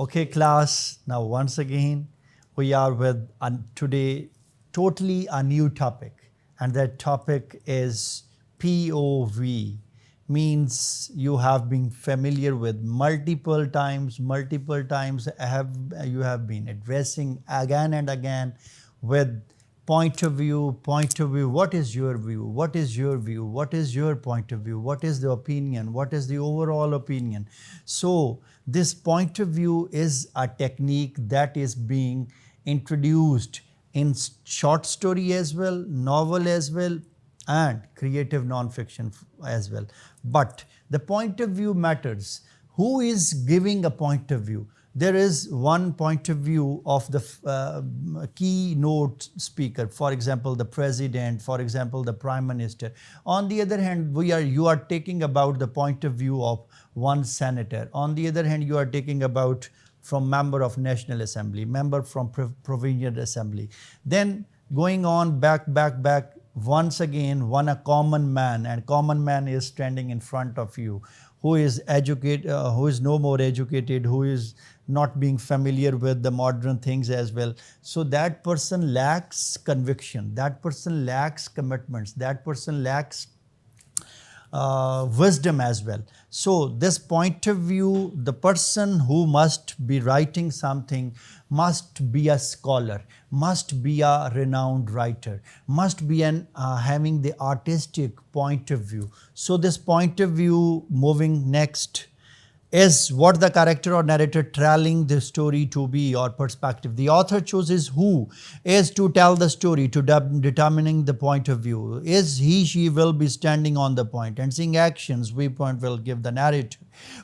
Okay, class. Now, once again, we are with today totally a new topic, and that topic is POV. Means you have been familiar with multiple times have you have been addressing again and again with point of view, what is your view, what is your view, what is your point of view, what is the opinion, what is the overall opinion. So this point of view is a technique that is being introduced in short story as well, novel as well, and creative non-fiction as well. But the point of view matters. Who is giving a point of view? There is one point of view of the keynote speaker, for example, the president, for example, the prime minister. On the other hand, you are taking about the point of view of one senator. On the other hand, you are taking about from member of National Assembly, member from Provincial Assembly. Then going on back, once again, one a common man, and common man is standing in front of you, who is educated, who is no more educated, who is not being familiar with the modern things as well. So that person lacks conviction, that person lacks commitments, that person lacks wisdom as well. So this point of view, the person who must be writing something must be a scholar, must be a renowned writer, must be having the artistic point of view. So this point of view, moving next, is what the character or narrator telling the story to be, or perspective. The author chooses who is to tell the story, to determining the point of view. Is he, she will be standing on the point, and seeing actions, viewpoint will give the narrator.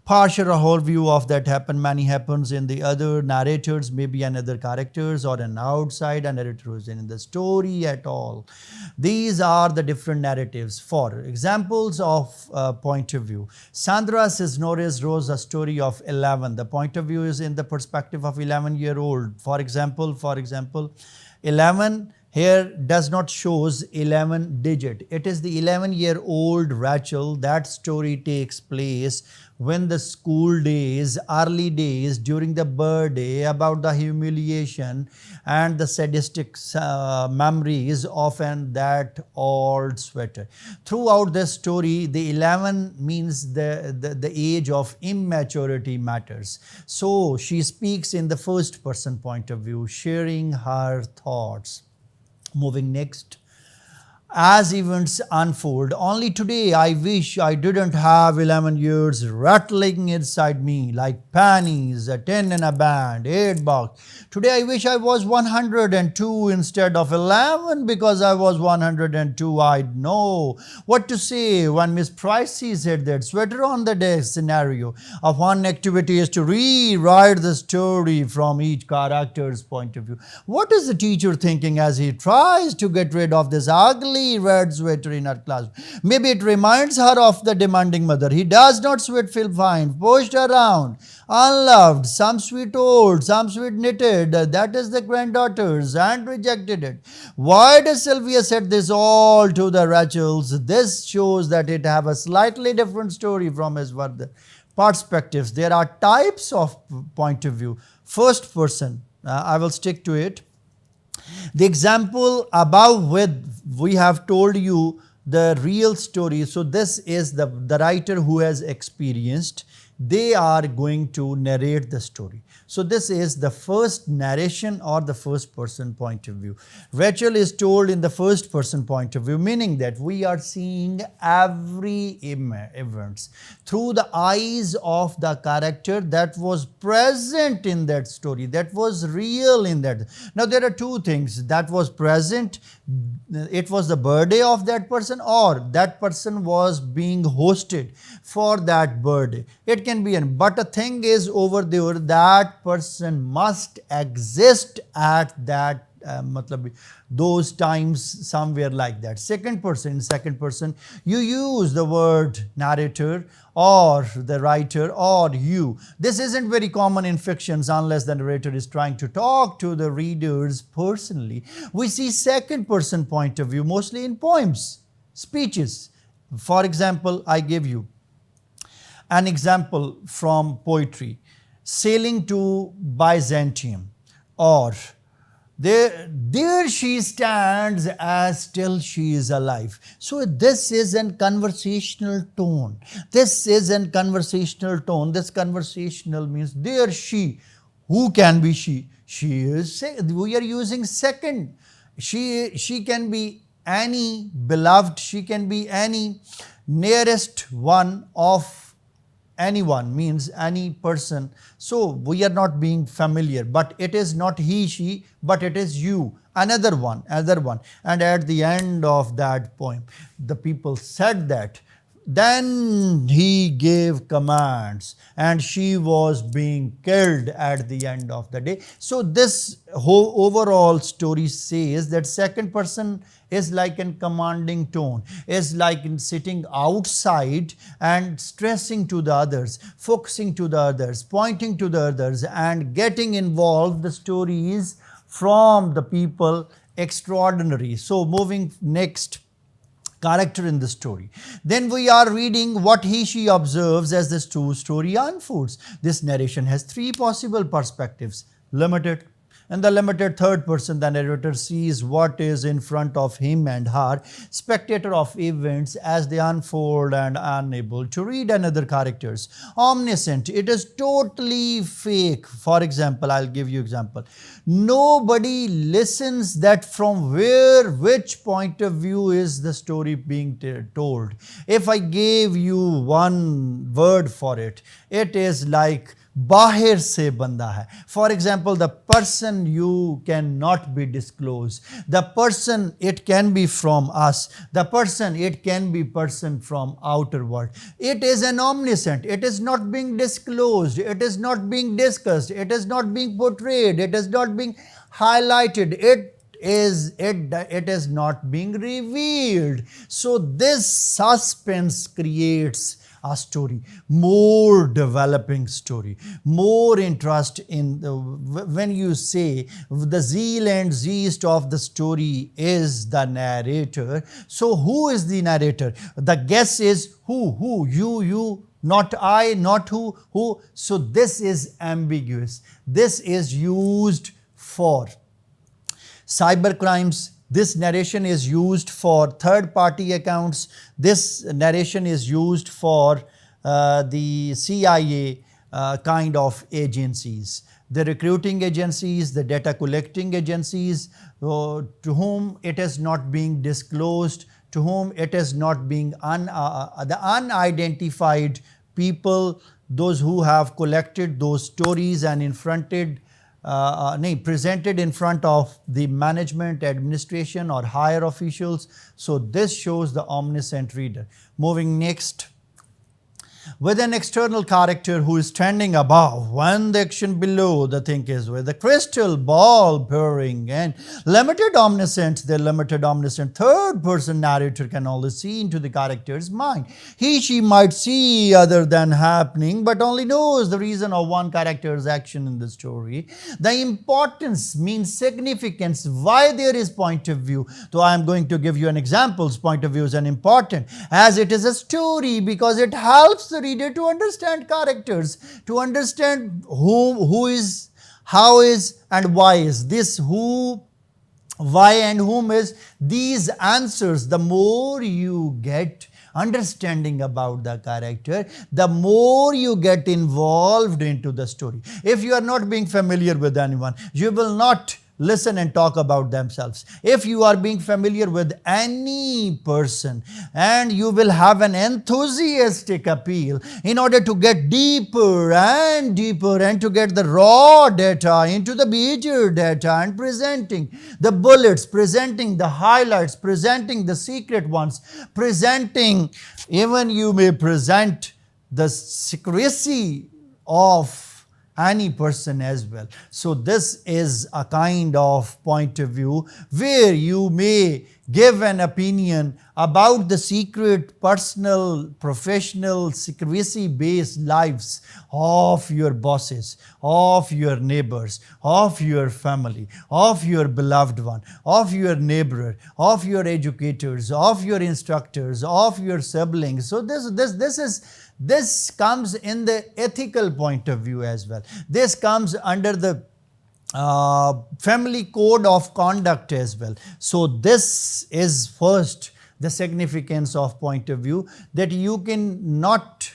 Partial or whole view of that happen, many happens in the other narrators, maybe another characters or an outside a narrator who is in the story at all. These are the different narratives. For examples of point of view, Sandra Cisneros wrote a story of 11. The point of view is in the perspective of 11-year-old. For example, 11 here does not shows 11 digit. It is the 11-year-old Rachel. That story takes place when the school days, early days, during the birthday, about the humiliation and the sadistic memories of that old sweater. Throughout the story, the 11 means the age of immaturity matters. So she speaks in the first person point of view, sharing her thoughts. Moving next. As events unfold, only today I wish I didn't have 11 years rattling inside me like pennies, a 10 in a band, 8 bucks. Today I wish I was 102 instead of 11, because I was 102. I'd know what to say when Miss Pricey said that sweater on the desk scenario of one activity is to rewrite the story from each character's point of view. What is the teacher thinking as he tries to get rid of this ugly red sweater in her class? Maybe it reminds her of the demanding mother. He does not sweat feel fine, pushed around, unloved, some sweet old, some sweet knitted, that is the granddaughters, and rejected it. Why does Sylvia said this all to the Rachels? This shows that it have a slightly different story from his further perspectives. There are types of point of view. First person, I will stick to it. The example above with we have told you the real story. So this is the writer who has experienced. They are going to narrate the story. So this is the first narration or the first person point of view. Rachel is told in the first person point of view, meaning that we are seeing every events through the eyes of the character that was present in that story, that was real in that. Now there are two things that was present. It was the birthday of that person, or that person was being hosted for that birthday. It can be but a thing is over there, that person must exist at that those times somewhere like that. Second person, you use the word narrator or the writer or you. This isn't very common in fictions unless the narrator is trying to talk to the readers personally. We see second person point of view mostly in poems, speeches. For example, I give you an example from poetry. sailing to Byzantium, or there she stands as still she is alive. So this is an conversational tone. This is an conversational tone. This conversational means there she. Who can be she? She is, we are using second. She can be any beloved, she can be any nearest one of anyone, means any person. So we are not being familiar, but it is not he, she, but it is you, another one, other one. And at the end of that poem, the people said that then he gave commands and she was being killed at the end of the day. So this whole overall story says that second person is like in commanding tone, is like in sitting outside and stressing to the others, focusing to the others, pointing to the others, and getting involved. The story is from the people extraordinary. So moving next character in the story. Then we are reading what he, she observes as this true story unfolds. This narration has three possible perspectives. Limited. In the limited third person, the narrator sees what is in front of him and her, spectator of events as they unfold and unable to read another characters. Omniscient, it is totally fake. For example, I'll give you example. Nobody listens that from where, which point of view is the story being told. If I gave you one word for it, it is like बाहर से बंदा है. For example, the person you cannot be disclosed. The person, it can be from us. The person, it can be person from outer world. It is an omniscient. It is not being disclosed. It is not being discussed. It is not being portrayed. It is not being highlighted. It is not being revealed. So this suspense creates a story, more developing story, more interest in the, when you say the zeal and zest of the story is the narrator. So who is the narrator? The guess is who, you, not I, not who. So this is ambiguous. This is used for cyber crimes. This narration is used for third party accounts. This narration is used for the CIA kind of agencies, the recruiting agencies, the data collecting agencies, to whom it is not being disclosed, to whom it is not being the unidentified people, those who have collected those stories and presented in front of the management, administration or higher officials. So this shows the omniscient reader. Moving next. With an external character who is standing above, when the action below, the thing is with the crystal ball bearing and limited omniscient, the limited omniscient third person narrator can only see into the character's mind. He, she might see other than happening, but only knows the reason of one character's action in the story. The importance means significance, why there is point of view. So I am going to give you an example. Point of view is an important, as it is a story, because it helps the reader to understand characters, to understand who is, how is, and why is. This who, why, and whom is these answers. The more you get understanding about the character, the more you get involved into the story. If you are not being familiar with anyone, you will not listen and talk about themselves. If you are being familiar with any person, and you will have an enthusiastic appeal in order to get deeper and deeper and to get the raw data into the major data and presenting the bullets, presenting the highlights, presenting the secret ones, presenting, even you may present the secrecy of any person as well. So this is a kind of point of view where you may give an opinion about the secret, personal, professional, secrecy-based lives of your bosses, of your neighbors, of your family, of your beloved one, of your neighbor, of your educators, of your instructors, of your siblings. So this comes in the ethical point of view as well. This comes under the family code of conduct as well. So this is first the significance of point of view, that you can not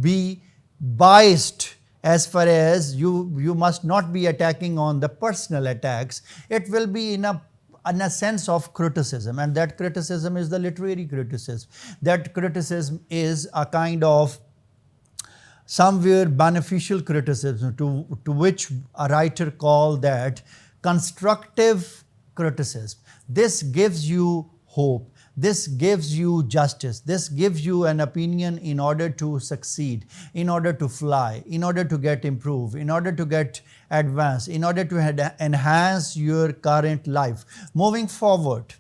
be biased as far as you must not be attacking on the personal attacks. It will be in a sense of criticism, and that criticism is the literary criticism. That criticism is a kind of somewhere beneficial criticism, to which a writer call that constructive criticism. This gives you hope. This gives you justice. This gives you an opinion in order to succeed, in order to fly, in order to get improved, in order to get advanced, in order to enhance your current life. Moving forward,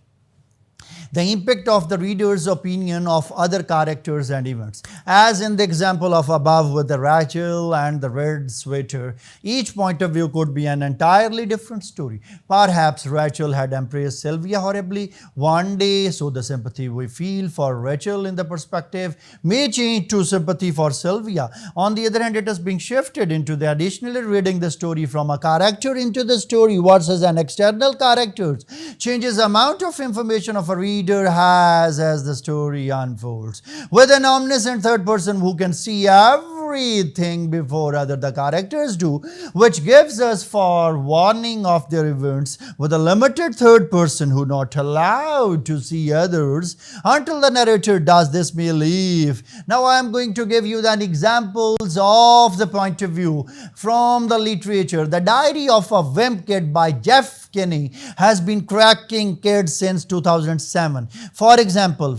the impact of the reader's opinion of other characters and events. As in the example of above with the Rachel and the red sweater, each point of view could be an entirely different story. Perhaps Rachel had embraced Sylvia horribly one day, so the sympathy we feel for Rachel in the perspective may change to sympathy for Sylvia. On the other hand, it is being shifted into the additionally reading the story from a character into the story versus an external character changes the amount of information of a reader has as the story unfolds. With an omniscient third person who can see everything before other the characters do, which gives us forewarning of their events, with a limited third person who not allowed to see others until the narrator does this may leave. Now I am going to give you the examples of the point of view from the literature. The Diary of a Wimp Kid by Jeff Kinney has been cracking kids since 2007. For example,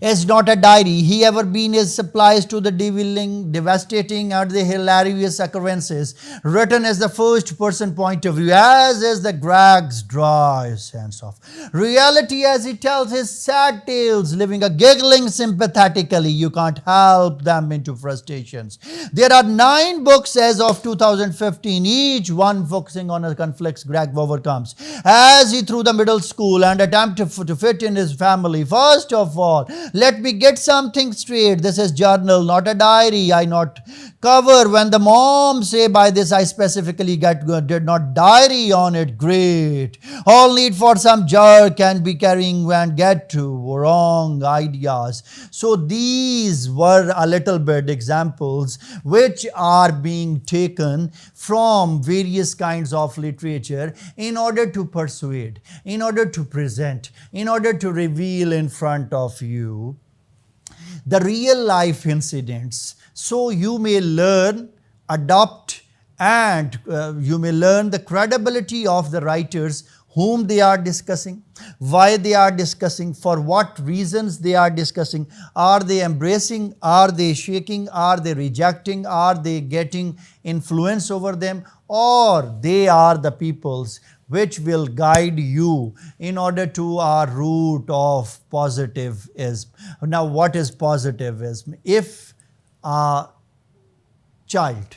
is not a diary. He ever been his supplies to the devastating, and the hilarious occurrences, written as the first person point of view, as is the Greg's dry sense of reality as he tells his sad tales, leaving a giggling sympathetically. You can't help them into frustrations. There are 9 books as of 2015, each one focusing on a conflicts Greg overcomes as he through the middle school and attempt to fit in his family. First of all, let me get something straight. This is journal, not a diary. I not cover. When the mom say by this, I specifically did not diary on it. Great. All need for some jerk can be carrying and get to wrong ideas. So these were a little bit examples which are being taken from various kinds of literature in order to persuade, in order to present, in order to reveal in front of you the real life incidents. So you may learn, adopt, and you may learn the credibility of the writers whom they are discussing, why they are discussing, for what reasons they are discussing. Are they embracing? Are they shaking? Are they rejecting? Are they getting influence over them? Or they are the peoples which will guide you in order to our root of positivism. Now, what is positivism? If a child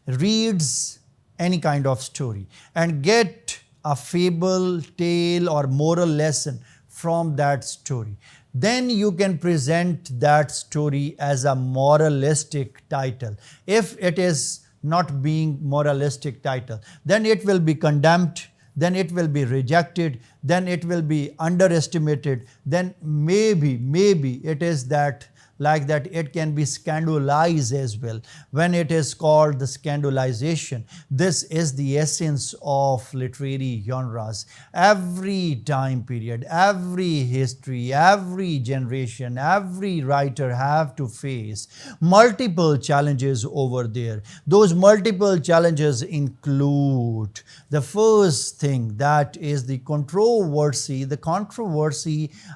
reads any kind of story and get a fable, tale, or moral lesson from that story, then you can present that story as a moralistic title. If it is not being moralistic title, then it will be condemned, then it will be rejected, then it will be underestimated, then maybe it is that like that it can be scandalized as well. When it is called the scandalization, this is the essence of literary genres. Every time period, every history, every generation, every writer have to face multiple challenges over there. Those multiple challenges include the first thing, that is the controversy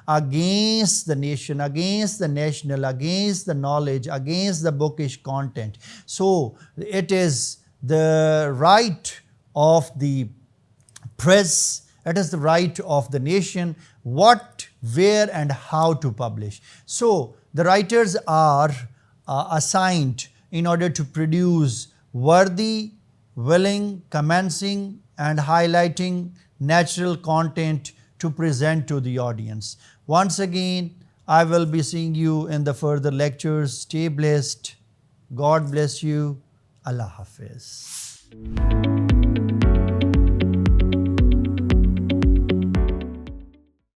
against the nation, against the national, against the knowledge, against the bookish content. So it is the right of the press It is the right of the nation what, where and how to publish. So the writers are assigned in order to produce worthy, willing, commencing and highlighting natural content to present to the audience. Once again, I will be seeing you in the further lectures. Stay blessed. God bless you. Allah Hafiz.